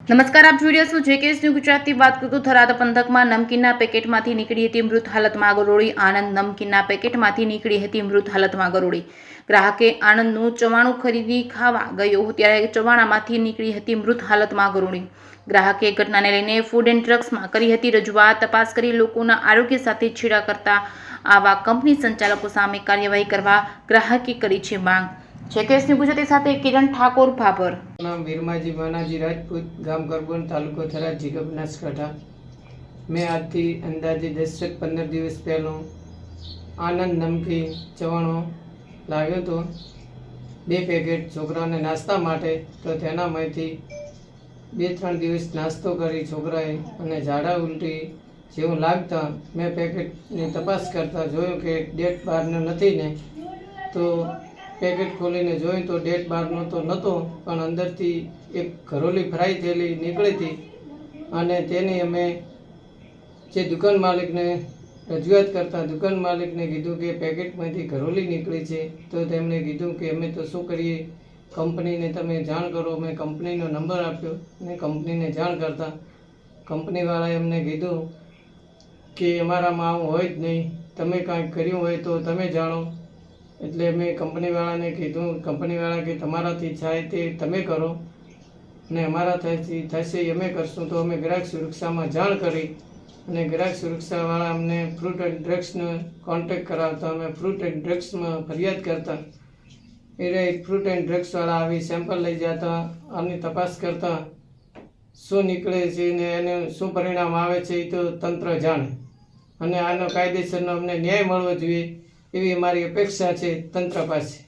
નમસ્કાર, આપ જોઈ રહ્યા છો જેકેએસ ન્યૂઝ ગુજરાતી. વાત કરું તો થરાદ પંથકમાં નમકીનના પેકેટમાંથી નીકળી હતી મૃત હાલતમાં ગરોળી. આનંદ નમકીનના પેકેટમાંથી નીકળી હતી મૃત હાલતમાં ગરોળી. ગ્રાહકે આનંદનું ચવાણું ખરીદી ખાવા ગયો ત્યારે ચવાણામાંથી નીકળી હતી મૃત હાલતમાં ગરોળી. ગ્રાહકે ઘટનાને લઈને ફૂડ એન્ડ ડ્રગ્સમાં કરી હતી રજૂઆત. તપાસ કરી લોકોના આરોગ્ય સાથે છેડા કરતા આવા કંપની સંચાલકો સામે કાર્યવાહી કરવા ગ્રાહકે કરી છે માંગ. જેકેએસ ન્યૂઝ ગુજરાતી સાથે કિરણ ઠાકોર, ભાભર. નામ વીરમાજી માનાજી રાજપૂત, ગામ કરબોન, તાલુકો થરાદ, જિલ્લો બનાસકાંઠા. મેં આજથી અંદાજે 10-15 દિવસ પહેલાં આનંદ નમકીન ચવાણો લાવ્યો હતો, 2 પેકેટ છોકરાઓને નાસ્તા માટે. તો તેનામાંથી 2-3 દિવસ નાસ્તો કરી છોકરાએ અને ઝાડા ઉલટી જેવું લાગતા મેં પેકેટની તપાસ કરતાં જોયું કે ડેટ બહારનો નથી ને. તો પેકેટ ખોલીને જોયું તો ડેટ બહારનો તો નહોતો, પણ અંદરથી એક ઘરોલી ફ્રાય થયેલી નીકળી હતી. અને તેની અમે જે દુકાન માલિકને રજૂઆત કરતાં દુકાન માલિકને કીધું કે પેકેટમાંથી ઘરોલી નીકળી છે. તો તેમણે કીધું કે અમે તો શું કરીએ, કંપનીને તમે જાણ કરો. મેં કંપનીનો નંબર આપ્યો અને કંપનીને જાણ કરતાં કંપનીવાળાએ અમને કીધું કે અમારામાં આવું હોય જ નહીં, તમે કાંઈક કર્યું હોય તો તમે જાણો. એટલે મેં કંપનીવાળાને કીધું, કંપનીવાળા કે તમારાથી થાય તે તમે કરો અને અમારાથી થશે અમે કરશું. તો અમે ગ્રાહક સુરક્ષામાં જાણ કરી અને ગ્રાહક સુરક્ષાવાળા અમને ફ્રૂટ એન્ડ ડ્રગ્સનો કોન્ટેક્ટ કરાવતા અમે ફ્રૂટ એન્ડ ડ્રગ્સમાં ફરિયાદ કરતા. એ ફ્રૂટ એન્ડ ડ્રગ્સવાળા આવી સેમ્પલ લઈ જતા, આની તપાસ કરતા શું નીકળે છે ને એને શું પરિણામ આવે છે એ તો તંત્ર જાણે. અને આનો કાયદેસરનો અમને ન્યાય મળવો જોઈએ એવી અમારી અપેક્ષા છે તંત્ર પાસે.